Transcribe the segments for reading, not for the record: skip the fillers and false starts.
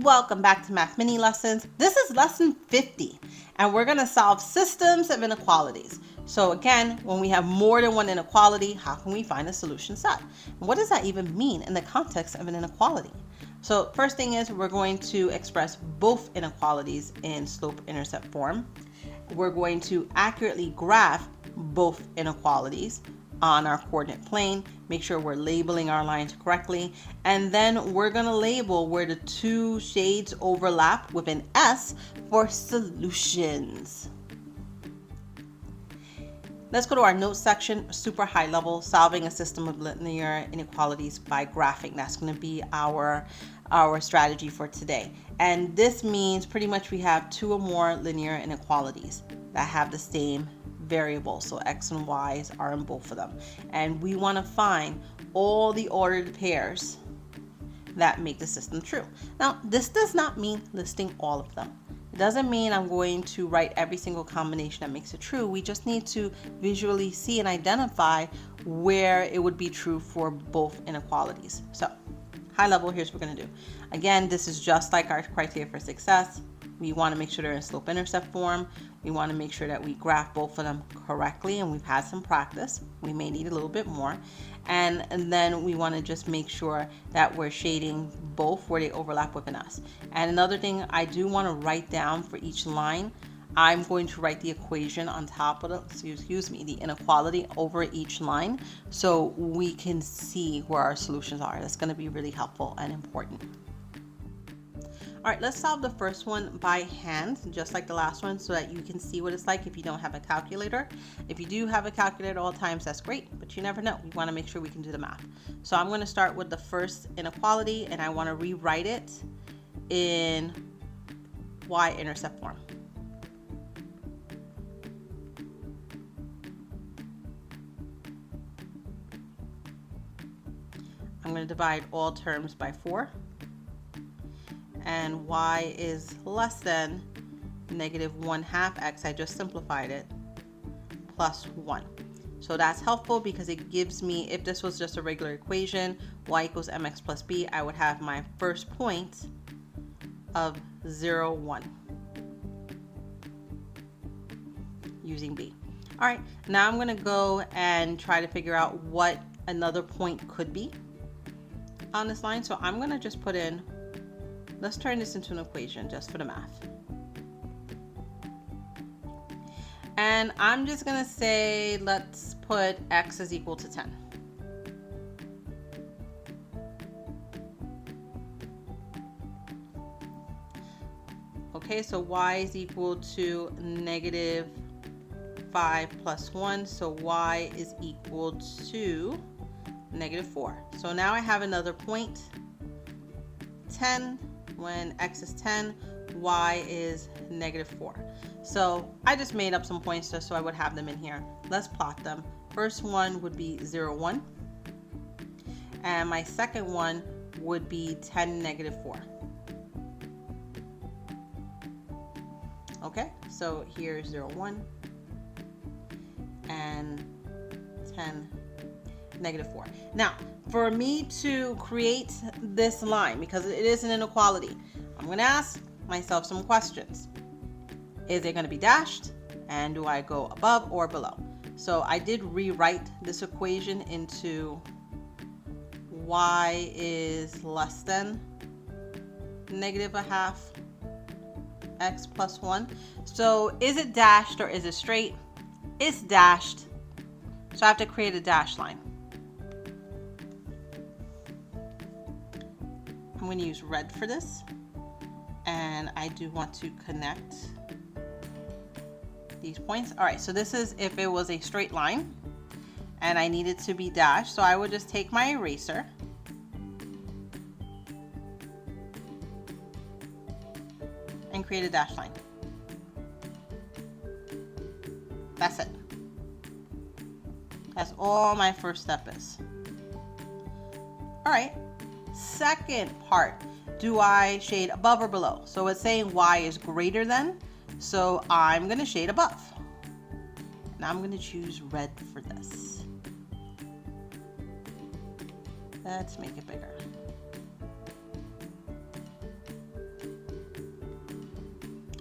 Welcome back to Math Mini Lessons. This is lesson 50, and we're going to solve systems of inequalities. So again, when we have more than one inequality, how can we find a solution set? And what does that even mean in the context of an inequality? So first thing is we're going to express both inequalities in slope-intercept form. We're going to accurately graph both inequalities on our coordinate plane, make sure we're labeling our lines correctly, and then we're going to label where the two shades overlap with an S for solutions. Let's go to our notes section, super high level, solving a system of linear inequalities by graphing. That's going to be our strategy for today. And this means pretty much we have two or more linear inequalities that have the same variables, so x and y's are in both of them, and we want to find all the ordered pairs that make the system true. Now this does not mean listing all of them. It doesn't mean I'm going to write every single combination that makes it true. We just need to visually see and identify where it would be true for both inequalities. So high level, here's what we're going to do. Again, this is just like our criteria for success. We want to make sure they're in slope-intercept form. We want to make sure that we graph both of them correctly, and we've had some practice. We may need a little bit more. And then we want to just make sure that we're shading both where they overlap with an S. And another thing I do want to write down for each line, I'm going to write the equation on top of the inequality over each line so we can see where our solutions are. That's going to be really helpful and important. All right, let's solve the first one by hand, just like the last one, so that you can see what it's like if you don't have a calculator. If you do have a calculator at all times, that's great, but you never know. We want to make sure we can do the math. So I'm going to start with the first inequality, and I want to rewrite it in y-intercept form. I'm going to divide all terms by 4. And y is less than negative 1/2 x, I just simplified it, plus 1. So that's helpful because it gives me, if this was just a regular equation, y equals mx plus b, I would have my first point of 0, 1 using b. All right, now I'm going to go and try to figure out what another point could be on this line. So I'm going to just put in, let's turn this into an equation just for the math. And I'm just going to say, let's put x is equal to 10. Okay, so y is equal to negative 5 plus 1. So y is equal to negative 4. So now I have another point, 10. When x is 10, y is negative 4. So I just made up some points just so I would have them in here. Let's plot them. First one would be 0, 1. And my second one would be 10, negative 4. Okay, so here's 0, 1 and 10, negative 4. Now, for me to create this line, because it is an inequality, I'm going to ask myself some questions. Is it going to be dashed? And do I go above or below? So I did rewrite this equation into y is less than negative 1/2 x plus 1. So is it dashed or is it straight? It's dashed. So I have to create a dashed line. I'm going to use red for this, and I do want to connect these points. All right, so this is if it was a straight line and I need it to be dashed. So I would just take my eraser and create a dashed line. That's it. That's all my first step is. All right. Second part, do I shade above or below? So it's saying y is greater than, so I'm going to shade above. And I'm going to choose red for this. Let's make it bigger.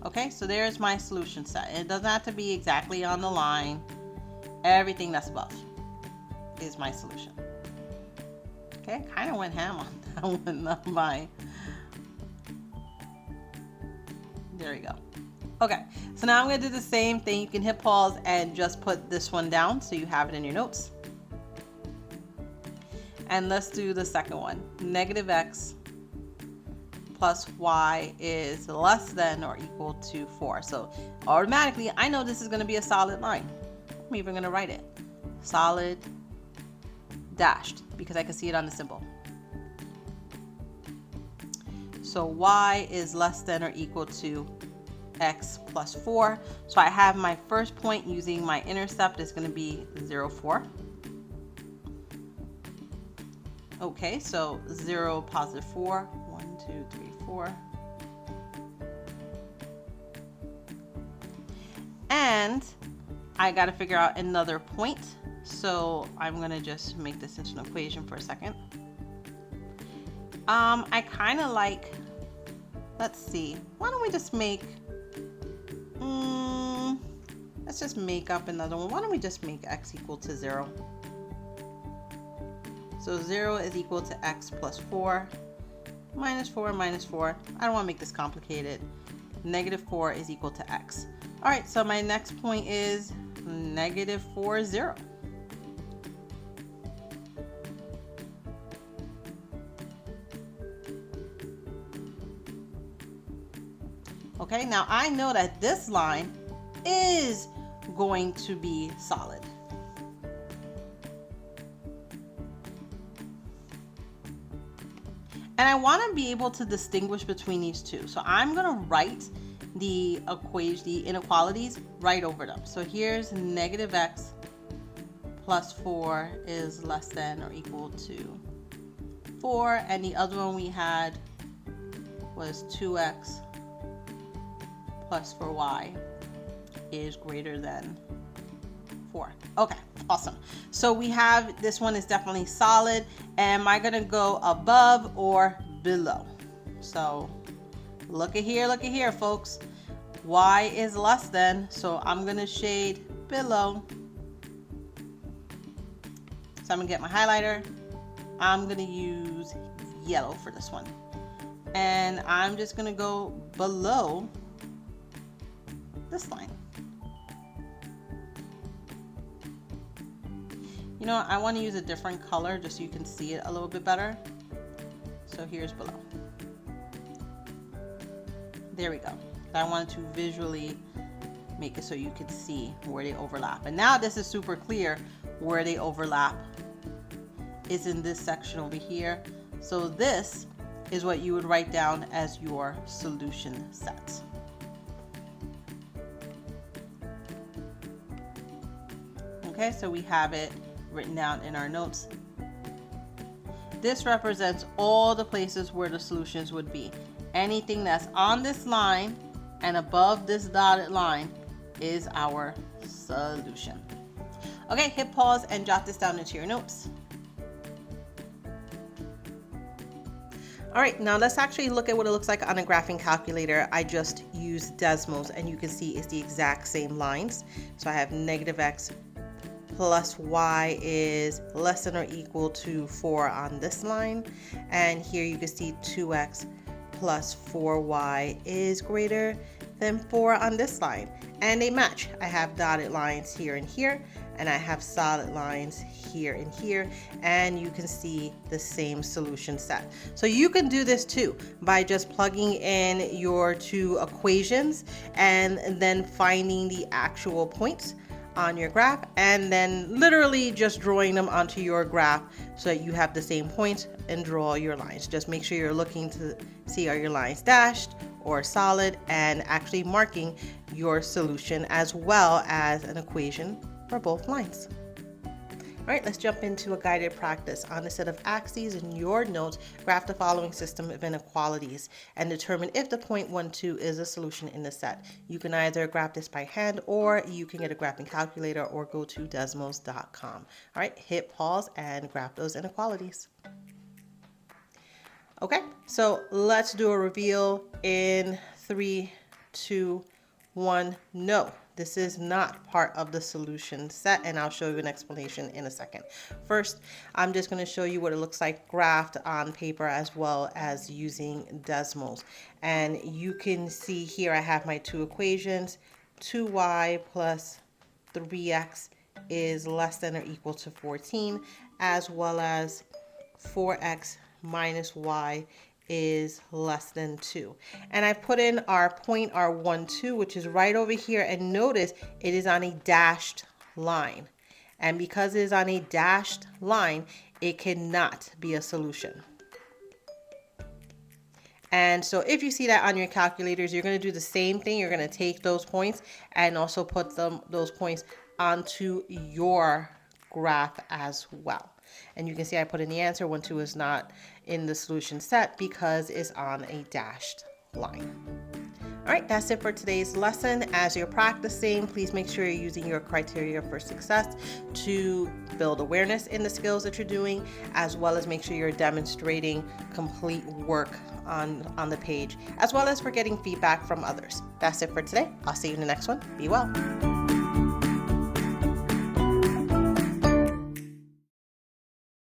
Okay, so there's my solution set. It doesn't have to be exactly on the line. Everything that's above is my solution. Okay, I kind of went ham on that one, not mine. There we go. Okay, so now I'm going to do the same thing. You can hit pause and just put this one down so you have it in your notes. And let's do the second one. Negative x plus y is less than or equal to 4. So automatically, I know this is going to be a solid line. I'm even going to write it. Solid dashed because I can see it on the symbol. So y is less than or equal to x plus 4. So I have my first point using my intercept is going to be 0, 4. Okay, so 0, positive 4. 1, 2, 3, 4. And I got to figure out another point. So I'm going to just make this into an equation for a second. I kind of like, let's see, why don't we just make, let's just make up another one. Why don't we just make x equal to 0? So 0 is equal to x plus 4, minus 4, minus 4. I don't want to make this complicated. Negative 4 is equal to x. All right, so my next point is negative 4, 0. Okay, now I know that this line is going to be solid. And I want to be able to distinguish between these two. So I'm going to write the equation, the inequalities, right over them. So here's negative x plus 4 is less than or equal to 4. And the other one we had was 2x plus 4y is greater than 4. Okay, awesome. So we have, this one is definitely solid. Am I going to go above or below? So look at here, folks. Y is less than, so I'm going to shade below. So I'm going to get my highlighter. I'm going to use yellow for this one. And I'm just going to go below this line. You know, I want to use a different color just so you can see it a little bit better. So here's below. There we go. I wanted to visually make it so you could see where they overlap. And now this is super clear where they overlap is in this section over here. So this is what you would write down as your solution set. Okay, so we have it written down in our notes. This represents all the places where the solutions would be. Anything that's on this line and above this dotted line is our solution. Okay, hit pause and jot this down into your notes. All right, now let's actually look at what it looks like on a graphing calculator. I just used Desmos and you can see it's the exact same lines. So I have negative x plus y is less than or equal to 4 on this line. And here you can see 2x plus 4y is greater than 4 on this line. And they match. I have dotted lines here and here, and I have solid lines here and here, and you can see the same solution set. So you can do this too by just plugging in your two equations and then finding the actual points on your graph and then literally just drawing them onto your graph so that you have the same points and draw your lines. Just make sure you're looking to see are your lines dashed or solid and actually marking your solution as well as an equation for both lines. All right, let's jump into a guided practice. On a set of axes in your notes, graph the following system of inequalities and determine if the point 1, 2 is a solution in the set. You can either graph this by hand or you can get a graphing calculator or go to desmos.com. All right, hit pause and graph those inequalities. Okay, so let's do a reveal in 3, 2, 1. No, this is not part of the solution set, and I'll show you an explanation in a second. First, I'm just going to show you what it looks like graphed on paper as well as using decimals. And you can see here I have my two equations. 2y plus 3x is less than or equal to 14, as well as 4x minus y is less than 2. And I put in our point, our 1, 2, which is right over here. And notice it is on a dashed line. And because it is on a dashed line, it cannot be a solution. And so if you see that on your calculators, you're going to do the same thing. You're going to take those points and also put those points onto your graph as well. And you can see I put in the answer. 1, 2 is not in the solution set because it's on a dashed line. All right, that's it for today's lesson. As you're practicing, please make sure you're using your criteria for success to build awareness in the skills that you're doing, as well as make sure you're demonstrating complete work on the page, as well as for getting feedback from others. That's it for today. I'll see you in the next one. Be well.